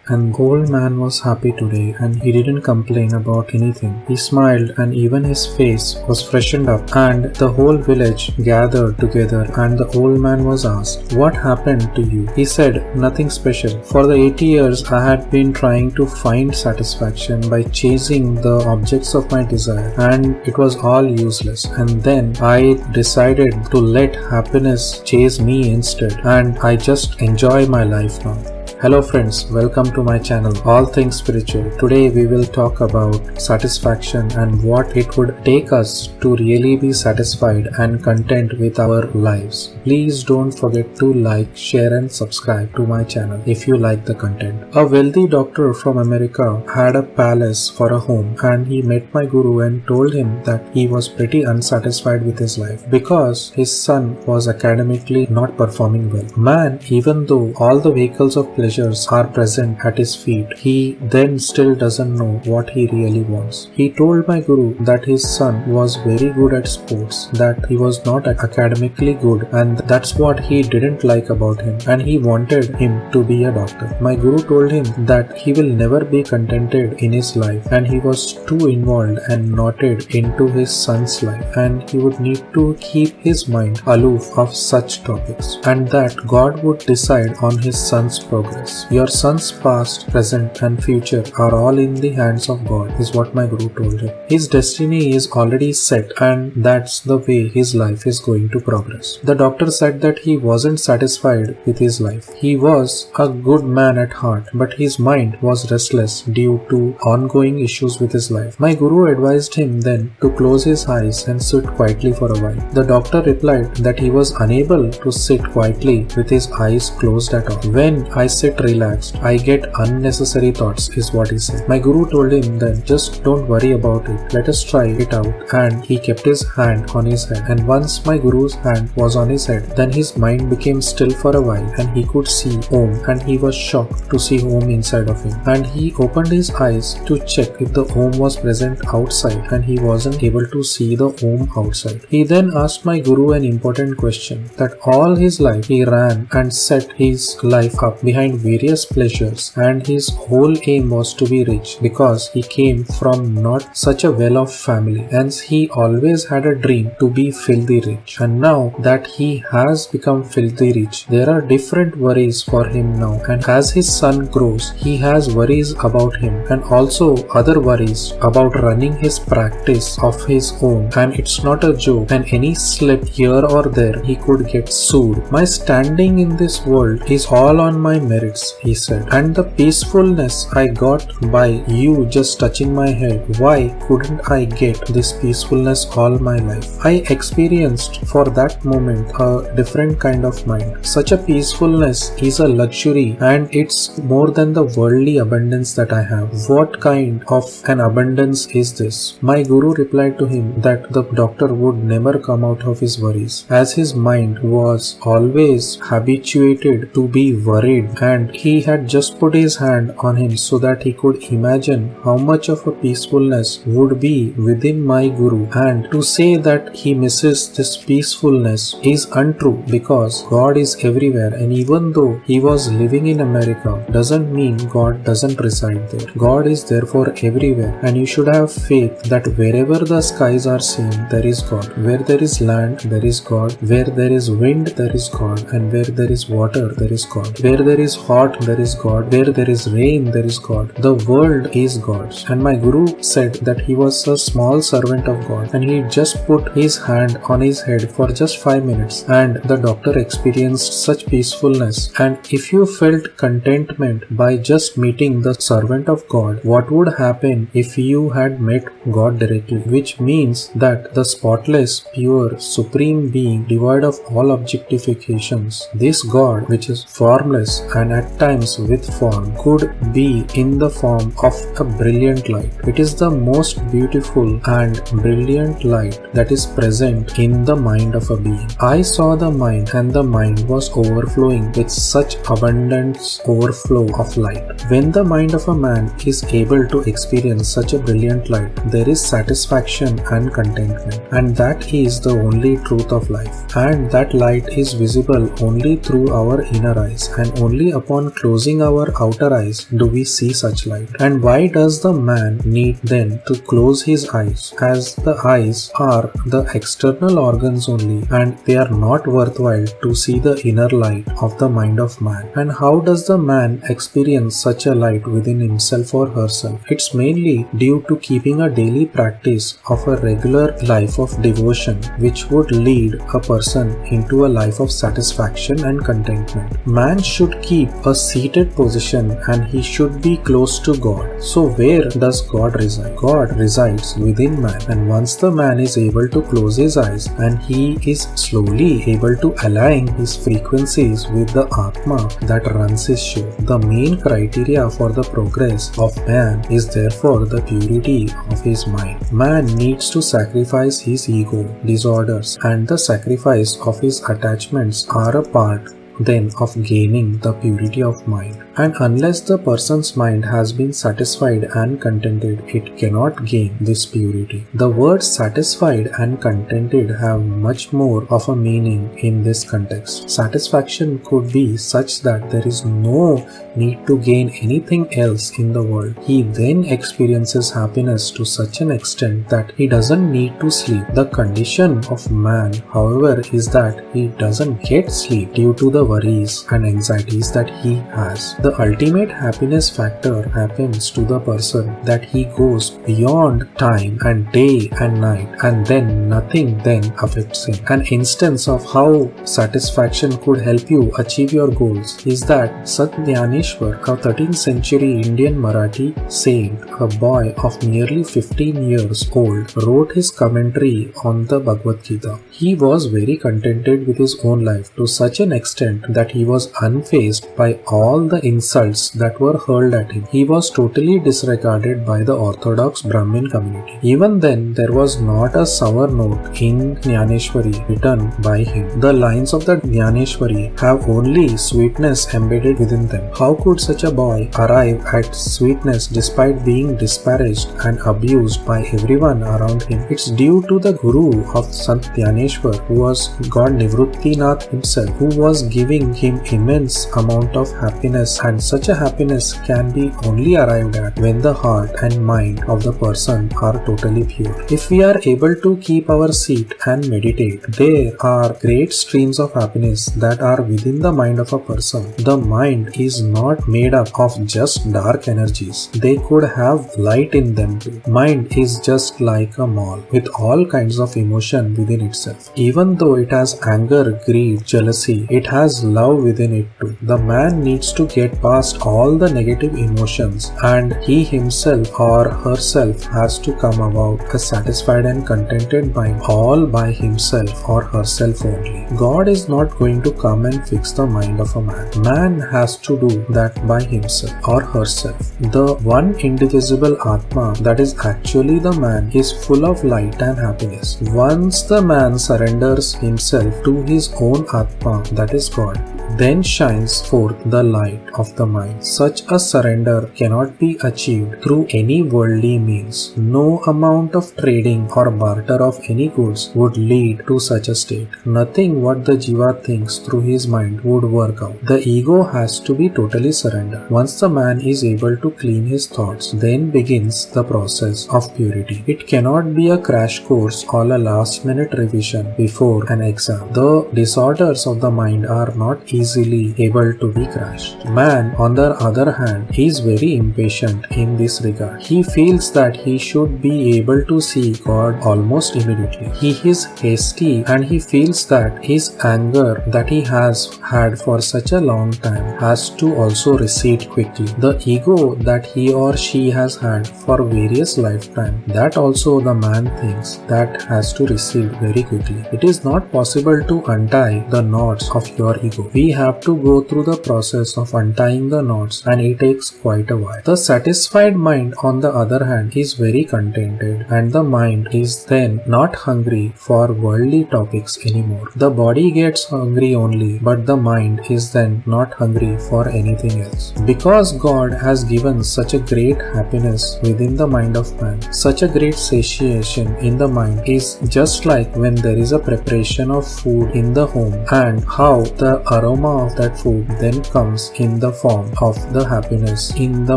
And the old man was happy today and he didn't complain about anything. He smiled and even his face was freshened up, and the whole village gathered together, and the old man was asked, "What happened to you?" He said, "Nothing special. For the 80 years I had been trying to find satisfaction by chasing the objects of my desire, and it was all useless. And then I decided to let happiness chase me instead, and I just enjoy my life now." Hello friends, welcome to my channel All Things Spiritual. Today we will talk about satisfaction and what it would take us to really be satisfied and content with our lives. Please don't forget to like, share and subscribe to my channel if you like the content. A wealthy doctor from America had a palace for a home, and he met my guru and told him that he was pretty unsatisfied with his life because his son was academically not performing well. Man, even though all the vehicles of pleasure are present at his feet, he then still doesn't know what he really wants. He told my guru that his son was very good at sports, that he was not academically good, and that's what he didn't like about him, and he wanted him to be a doctor. My guru told him that he will never be contented in his life, and he was too involved and knotted into his son's life, and he would need to keep his mind aloof of such topics, and that God would decide on his son's progress. Your son's past, present and future are all in the hands of God, is what my guru told him. His destiny is already set, and that's the way his life is going to progress. The doctor said that he wasn't satisfied with his life. He was a good man at heart, but his mind was restless due to ongoing issues with his life. My guru advised him then to close his eyes and sit quietly for a while. The doctor replied that he was unable to sit quietly with his eyes closed at all. "When I sit relaxed, I get unnecessary thoughts," is what he said. My guru told him then, "Just don't worry about it. Let us try it out." And he kept his hand on his head. And once my guru's hand was on his head, then his mind became still for a while, and he could see Om, and he was shocked to see Om inside of him. And he opened his eyes to check if the Om was present outside, and he wasn't able to see the Om outside. He then asked my guru an important question, that all his life he ran and set his life up behind various pleasures, and his whole aim was to be rich because he came from not such a well-off family, hence he always had a dream to be filthy rich. And now that he has become filthy rich, there are different worries for him now, and as his son grows, he has worries about him and also other worries about running his practice of his own, and it's not a joke, and any slip here or there he could get sued. My standing in this world is all on my merits," he said, "and the peacefulness I got by you just touching my head, why couldn't I get this peacefulness all my life? I experienced for that moment a different kind of mind. Such a peacefulness is a luxury, and it's more than the worldly abundance that I have. What kind of an abundance is this?" My guru replied to him that the doctor would never come out of his worries, as his mind was always habituated to be worried, and he had just put his hand on him so that he could imagine how much of a peacefulness would be within my guru. And to say that he misses this peacefulness is untrue, because God is everywhere, and even though he was living in America doesn't mean God doesn't reside there. God is therefore everywhere, and you should have faith that wherever the skies are seen, there is God. Where there is land, there is God. Where there is wind, there is God. And where there is water, there is God. Where there is hot, there is God. Where there is rain, there is God. The world is God's. And my guru said that he was a small servant of God, and he just put his hand on his head for just 5 minutes, and the doctor experienced such peacefulness. And if you felt contentment by just meeting the servant of God, what would happen if you had met God directly? Which means that the spotless, pure, supreme being, devoid of all objectifications, this God, which is formless and at times with form, could be in the form of a brilliant light. It is the most beautiful and brilliant light that is present in the mind of a being. I saw the mind, and the mind was overflowing with such abundance overflow of light. When the mind of a man is able to experience such a brilliant light, there is satisfaction and contentment, and that is the only truth of life. And that light is visible only through our inner eyes, and only a upon closing our outer eyes do we see such light? And why does the man need then to close his eyes, as the eyes are the external organs only and they are not worthwhile to see the inner light of the mind of man? And how does the man experience such a light within himself or herself? It's mainly due to keeping a daily practice of a regular life of devotion, which would lead a person into a life of satisfaction and contentment. Man should keep a seated position and he should be close to God. So where does God reside? God resides within man, and once the man is able to close his eyes and he is slowly able to align his frequencies with the Atma that runs his show. The main criteria for the progress of man is therefore the purity of his mind. Man needs to sacrifice his ego, disorders, and the sacrifice of his attachments are a part then of gaining the purity of mind. And unless the person's mind has been satisfied and contented, it cannot gain this purity. The words satisfied and contented have much more of a meaning in this context. Satisfaction could be such that there is no need to gain anything else in the world. He then experiences happiness to such an extent that he doesn't need to sleep. The condition of man, however, is that he doesn't get sleep due to the worries and anxieties that he has. The ultimate happiness factor happens to the person that he goes beyond time and day and night, and then nothing then affects him. An instance of how satisfaction could help you achieve your goals is that Sant Jnaneshwar, a 13th century Indian Marathi saint, a boy of nearly 15 years old, wrote his commentary on the Bhagavad Gita. He was very contented with his own life to such an extent that he was unfazed by all the insults that were hurled at him. He was totally disregarded by the orthodox Brahmin community. Even then, there was not a sour note in Jnaneshwari written by him. The lines of the Jnaneshwari have only sweetness embedded within them. How could such a boy arrive at sweetness despite being disparaged and abused by everyone around him? It's due to the guru of Sant Jnaneshwar, who was God Nivruttinath himself, who was giving him immense amount of happiness, and such a happiness can be only arrived at when the heart and mind of the person are totally pure. If we are able to keep our seat and meditate, there are great streams of happiness that are within the mind of a person. The mind is not made up of just dark energies. They could have light in them too. Mind is just like a mall with all kinds of emotion within itself. Even though it has anger, greed, jealousy, it has love within it too. The man needs to get past all the negative emotions, and he himself or herself has to come about a satisfied and contented mind all by himself or herself only. God is not going to come and fix the mind of a man. Man has to do that by himself or herself. The one indivisible Atma that is actually the man is full of light and happiness. Once the man surrenders himself to his own Atma, that is God, then shines forth the light of the mind. Such a surrender cannot be achieved through any worldly means. No amount of trading or barter of any goods would lead to such a state. Nothing what the Jiva thinks through his mind would work out. The ego has to be totally surrendered. Once the man is able to clean his thoughts, then begins the process of purity. It cannot be a crash course or a last minute revision before an exam. The disorders of the mind are not easily able to be crushed. Man, on the other hand, is very impatient in this regard. He feels that he should be able to see God almost immediately. He is hasty and he feels that his anger that he has had for such a long time has to also recede quickly. The ego that he or she has had for various lifetimes, that also the man thinks that has to recede very quickly. It is not possible to untie the knots of your ego. We have to go through the process of untying the knots, and it takes quite a while. The satisfied mind, on the other hand, is very contented, and the mind is then not hungry for worldly topics anymore. The body gets hungry only, but the mind is then not hungry for anything else. Because God has given such a great happiness within the mind of man, such a great satiation in the mind is just like when there is a preparation of food in the home, and how the aroma of that food then comes in the form of the happiness in the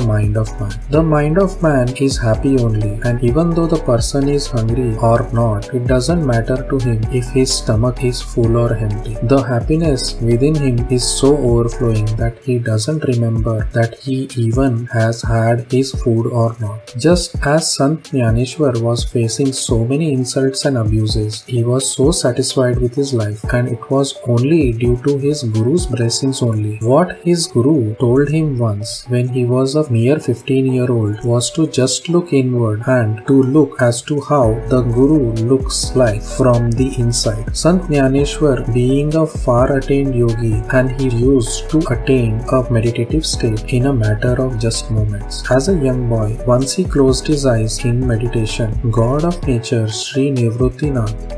mind of man. The mind of man is happy only, and even though the person is hungry or not, it doesn't matter to him if his stomach is full or empty. The happiness within him is so overflowing that he doesn't remember that he even has had his food or not. Just as Sant Jnaneshwar was facing so many insults and abuses, he was so satisfied with his life, and it was only due to his Guru's blessings only. What his Guru told him once when he was a mere 15-year-old was to just look inward and to look as to how the Guru looks like from the inside. Sant Jnaneshwar, being a far attained yogi, and he used to attain a meditative state in a matter of just moments. As a young boy, once he closed his eyes in meditation, God of nature Shri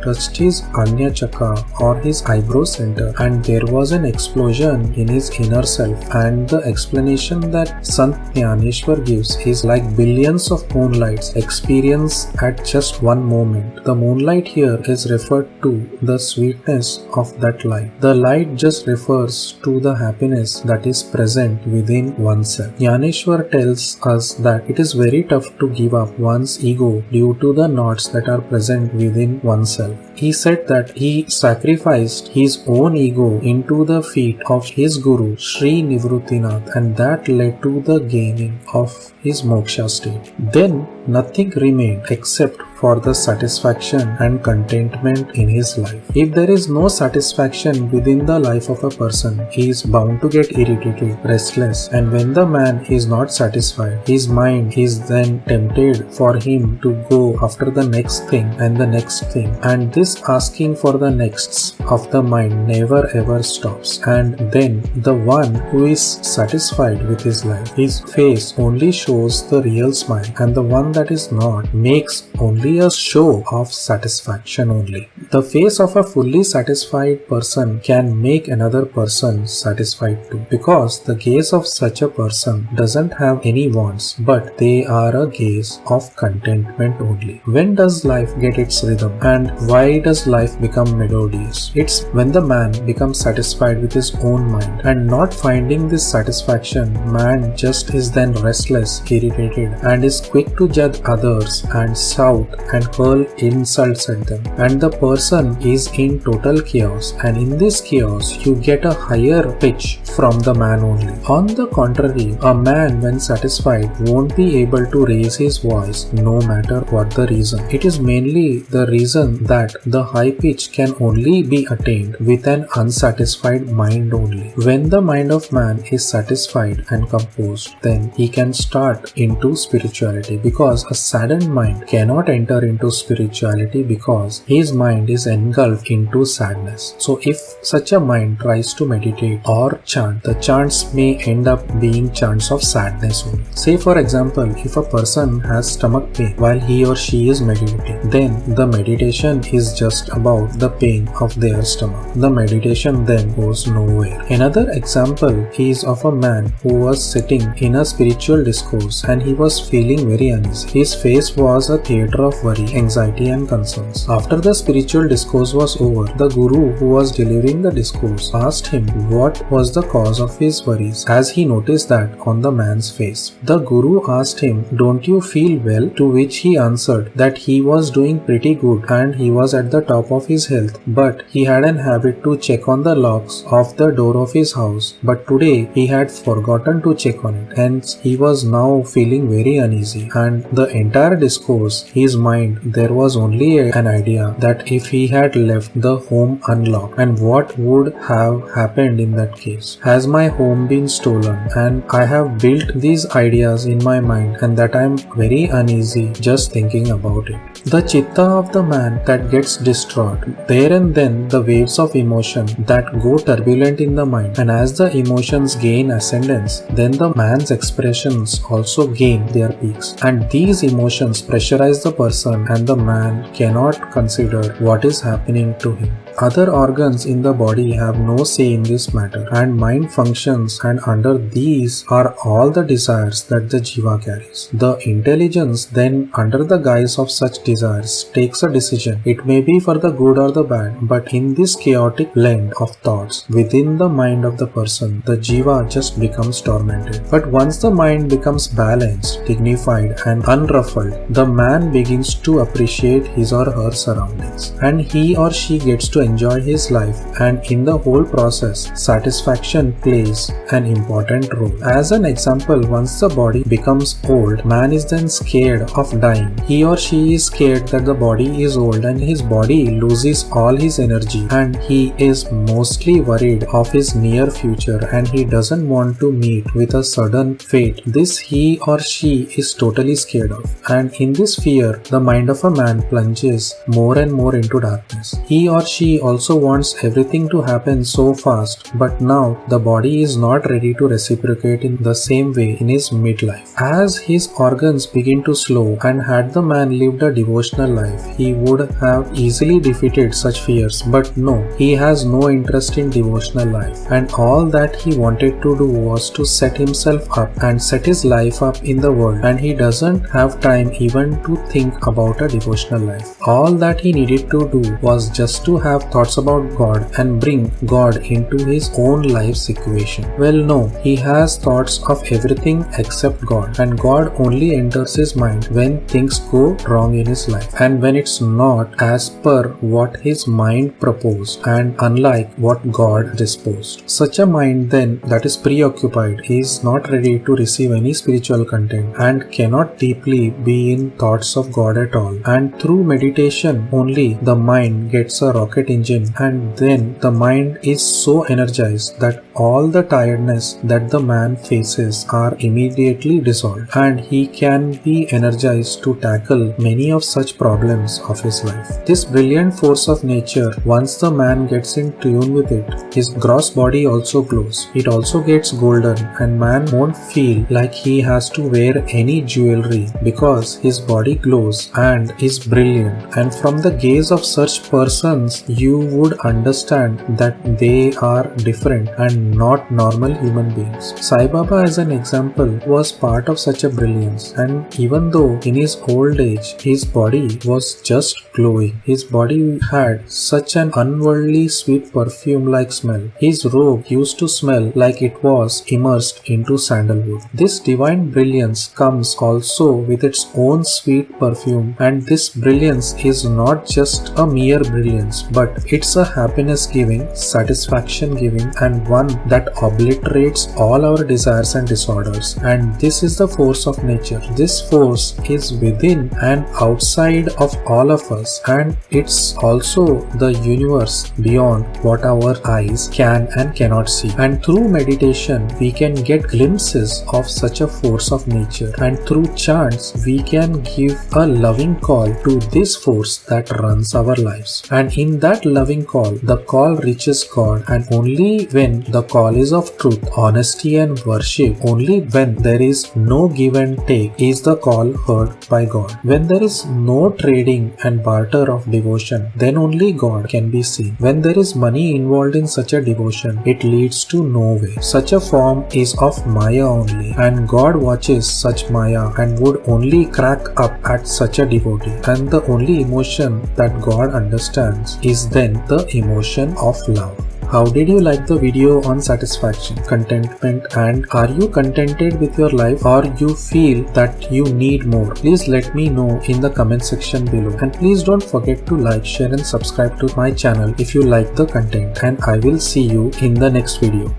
touched his Anya Chakra or his eyebrow center, and there was an explosion in his inner self. And the explanation that Sant Jnaneshwar gives is like billions of moonlights experienced at just one moment. The moonlight here is referred to the sweetness of that light. The light just refers to the happiness that is present within oneself. Jnaneshwar tells us that it is very tough to give up one's ego due to the knots that are present within oneself. He said that he sacrificed his own ego into the feet of his Guru Shri Nivruttinath, and that led to the gaining of his moksha state. Then nothing remained except for the satisfaction and contentment in his life. If there is no satisfaction within the life of a person, he is bound to get irritated, restless, and when the man is not satisfied, his mind is then tempted for him to go after the next thing and the next thing, and this asking for the nexts of the mind never ever stops. And then the one who is satisfied with his life, his face only shows the real smile, and the one that is not makes only a show of satisfaction only. The face of a fully satisfied person can make another person satisfied too, because the gaze of such a person doesn't have any wants, but they are a gaze of contentment only. When does life get its rhythm, and why does life become melodious? It's when the man becomes satisfied with his own mind, and not finding this satisfaction, man just is then restless, irritated, and is quick to judge others and shout and hurl insults at them, and the person is in total chaos, and in this chaos you get a higher pitch from the man only. On the contrary, a man when satisfied won't be able to raise his voice no matter what the reason. It is mainly the reason that the high pitch can only be attained with an unsatisfied mind only. When the mind of man is satisfied and composed, then he can start into spirituality, because a saddened mind cannot enter into spirituality because his mind is engulfed into sadness. So if such a mind tries to meditate or chant, the chants may end up being chants of sadness only. Say for example, if a person has stomach pain while he or she is meditating, then the meditation is just about the pain of their stomach. The meditation then goes nowhere. Another example is of a man who was sitting in a spiritual discourse and he was feeling very uneasy. His face was a theatre of worry, anxiety and concerns. After the spiritual discourse was over, the Guru who was delivering the discourse asked him what was the cause of his worries, as he noticed that on the man's face. The Guru asked him, "Don't you feel well?" To which he answered that he was doing pretty good and he was at the top of his health, but he had an habit to check on the locks of the door of his house, but today he had forgotten to check on it, hence he was now feeling very uneasy. And the entire discourse, his mind, there was only an idea that if he had left the home unlocked, and what would have happened in that case. Has my home been stolen? And I have built these ideas in my mind, and that I am very uneasy just thinking about it. The chitta of the man that gets distraught, there and then the waves of emotion that go turbulent in the mind, and as the emotions gain ascendance, then the man's expressions also gain their peaks, and these emotions pressurize the person, and the man cannot consider what is happening to him. other organs in the body have no say in this matter, and mind functions, and under these are all the desires that the jiva carries. The intelligence then, under the guise of such desires, takes a decision. It may be for the good or the bad, but in this chaotic blend of thoughts within the mind of the person, the jiva just becomes tormented. But once the mind becomes balanced, dignified and unruffled, the man begins to appreciate his or her surroundings, and he or she gets to enjoy his life, and in the whole process, satisfaction plays an important role. As an example, once the body becomes old, man is then scared of dying. He or she is scared that the body is old and his body loses all his energy, and he is mostly worried of his near future, and he doesn't want to meet with a sudden fate. This he or she is totally scared of, and in this fear, the mind of a man plunges more and more into darkness. He or she also wants everything to happen so fast, but now the body is not ready to reciprocate in the same way in his midlife. As his organs begin to slow, and had the man lived a devotional life, he would have easily defeated such fears, but no, he has no interest in devotional life, and all that he wanted to do was to set himself up and set his life up in the world, and he doesn't have time even to think about a devotional life. All that he needed to do was just to have thoughts about God and bring God into his own life's equation. Well, no, he has thoughts of everything except God, and God only enters his mind when things go wrong in his life, and when it's not as per what his mind proposed and unlike what God disposed. Such a mind then that is preoccupied is not ready to receive any spiritual content and cannot deeply be in thoughts of God at all, and through meditation only the mind gets a rocket engine, and then the mind is so energized that all the tiredness that the man faces are immediately dissolved, and he can be energized to tackle many of such problems of his life. This brilliant force of nature, once the man gets in tune with it, his gross body also glows. It also gets golden, and man won't feel like he has to wear any jewelry because his body glows and is brilliant, and from the gaze of such persons you would understand that they are different and not normal human beings. Sai Baba, as an example, was part of such a brilliance, and even though in his old age his body was just glowing, his body had such an unworldly sweet perfume-like smell. His robe used to smell like it was immersed into sandalwood. This divine brilliance comes also with its own sweet perfume, and this brilliance is not just a mere brilliance, but it's a happiness-giving, satisfaction-giving, and one that obliterates all our desires and disorders. And this is the force of nature. This force is within and outside of all of us, and it's also the universe beyond what our eyes can and cannot see. And through meditation we can get glimpses of such a force of nature, and through chants we can give a loving call to this force that runs our lives. And in that loving call, the call reaches God, and only when the call is of truth, honesty and worship, only when there is no give and take is the call heard by God. When there is no trading and barter of devotion, then only God can be seen. When there is money involved in such a devotion, it leads to nowhere. Such a form is of Maya only, and God watches such Maya and would only crack up at such a devotee. And the only emotion that God understands is then the emotion of love. How did you like the video on satisfaction, contentment, and are you contented with your life, or you feel that you need more? Please let me know in the comment section below, and please don't forget to like, share and subscribe to my channel if you like the content, and I will see you in the next video.